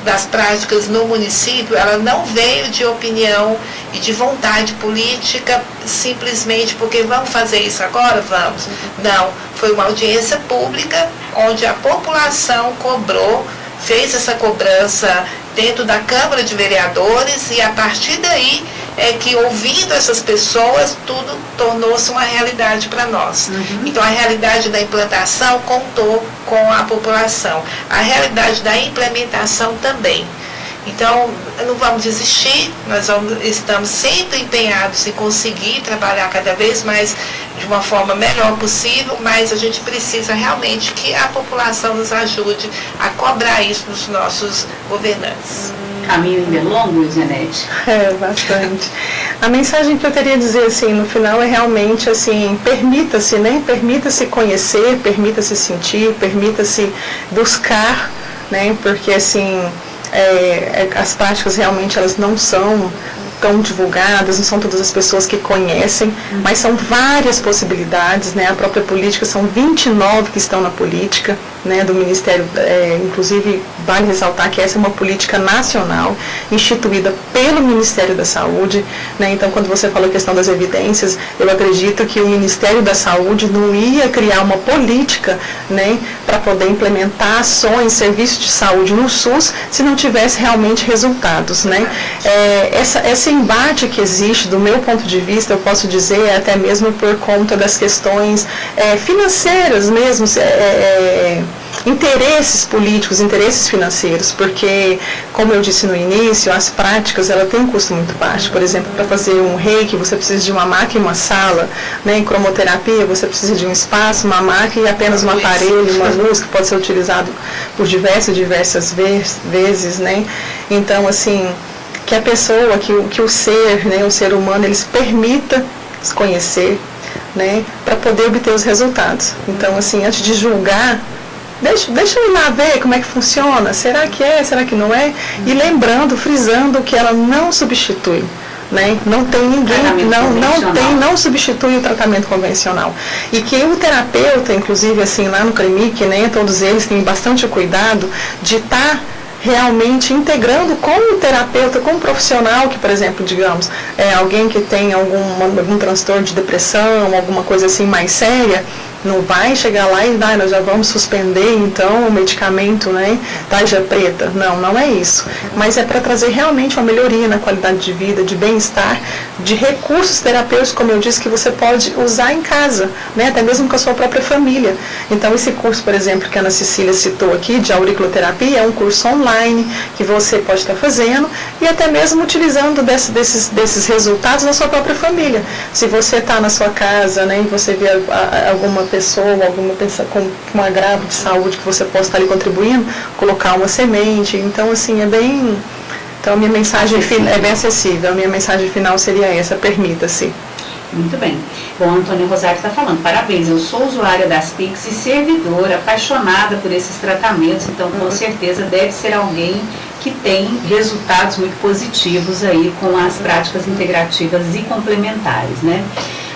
das práticas no município, ela não veio de opinião e de vontade política, simplesmente porque vamos fazer isso agora? Vamos. Não, foi uma audiência pública, onde a população cobrou, fez essa cobrança dentro da Câmara de Vereadores, e a partir daí é que, ouvindo essas pessoas, tudo tornou-se uma realidade para nós. Então, a realidade da implantação contou com a população, a realidade da implementação também. Então, não vamos desistir, estamos sempre empenhados em conseguir trabalhar cada vez mais de uma forma melhor possível, mas a gente precisa realmente que a população nos ajude a cobrar isso dos nossos governantes.
Caminho ainda é longo, Janete?
Bastante. A mensagem que eu teria a dizer, assim, no final é realmente, assim, permita-se, né? Permita-se conhecer, permita-se sentir, permita-se buscar, né? Porque, assim, as práticas realmente elas não são tão divulgadas, não são todas as pessoas que conhecem, mas são várias possibilidades, né? A própria política, são 29 que estão na política, né, do Ministério, inclusive vale ressaltar que essa é uma política nacional, instituída pelo Ministério da Saúde, né? Então, quando você falou a questão das evidências, eu acredito que o Ministério da Saúde não ia criar uma política, né, para poder implementar ações, serviços de saúde no SUS, se não tivesse realmente resultados, né? Esse embate que existe, do meu ponto de vista, eu posso dizer, até mesmo por conta das questões financeiras mesmo, interesses políticos, interesses financeiros, porque, como eu disse no início, as práticas, ela tem um custo muito baixo. Por exemplo, para fazer um reiki, você precisa de uma máquina e uma sala, né? Em cromoterapia, você precisa de um espaço, uma máquina e apenas um aparelho, uma luz, que pode ser utilizado por diversas vezes, né? Então, assim, que a pessoa, que o ser, né, o ser humano, ele se permita se conhecer, né, para poder obter os resultados. Então, assim, antes de julgar, deixa eu ir lá ver como é que funciona, será que é, será que não é? E lembrando, frisando que ela não substitui, né? Não tem ninguém, não substitui o tratamento convencional. E que o terapeuta, inclusive, assim, lá no CREMIC, né, todos eles têm bastante cuidado de estar realmente integrando com o terapeuta, com o profissional que, por exemplo, digamos, alguém que tem algum transtorno de depressão, alguma coisa assim mais séria, Não vai chegar lá e nós já vamos suspender então o medicamento, né, tarja preta. Não é isso. Mas é para trazer realmente uma melhoria na qualidade de vida, de bem-estar, de recursos terapêuticos, como eu disse, que você pode usar em casa, né, até mesmo com a sua própria família. Então esse curso, por exemplo, que a Ana Cecília citou aqui, de auriculoterapia, é um curso online que você pode estar fazendo e até mesmo utilizando desses resultados na sua própria família. Se você está na sua casa, né, e você vê alguma pessoa, alguma pessoa com um agravo de saúde que você possa estar ali contribuindo, colocar uma semente. Então, assim, Então, a minha mensagem é bem acessível. A minha mensagem final seria essa: permita-se.
Muito bem. Bom, a Antônia Rosário está falando, parabéns, eu sou usuária das PICs e servidora, apaixonada por esses tratamentos, então com certeza deve ser alguém que tem resultados muito positivos aí com as práticas integrativas e complementares, né?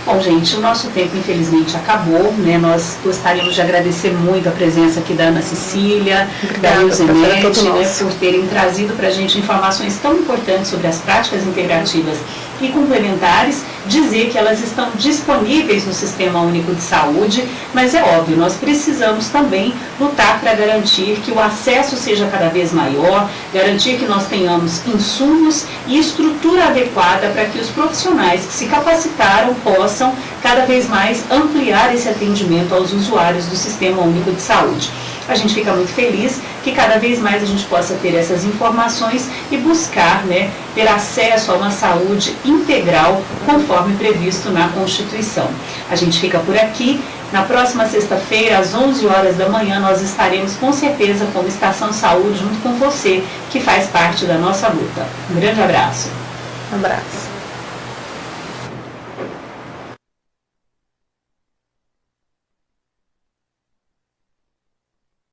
Bom, gente, o nosso tempo infelizmente acabou, né? Nós gostaríamos de agradecer muito a presença aqui da Ana Cecília, da Ilzenete, né, por terem trazido para a gente informações tão importantes sobre as práticas integrativas e complementares, dizer que elas estão disponíveis no Sistema Único de Saúde, mas é óbvio, nós precisamos também lutar para garantir que o acesso seja cada vez maior, garantir que nós tenhamos insumos e estrutura adequada para que os profissionais que se capacitaram possam cada vez mais ampliar esse atendimento aos usuários do Sistema Único de Saúde. A gente fica muito feliz que cada vez mais a gente possa ter essas informações e buscar, né, ter acesso a uma saúde integral conforme previsto na Constituição. A gente fica por aqui. Na próxima sexta-feira, às 11 horas da manhã, nós estaremos com certeza como Estação Saúde junto com você, que faz parte da nossa luta. Um grande abraço.
Um abraço.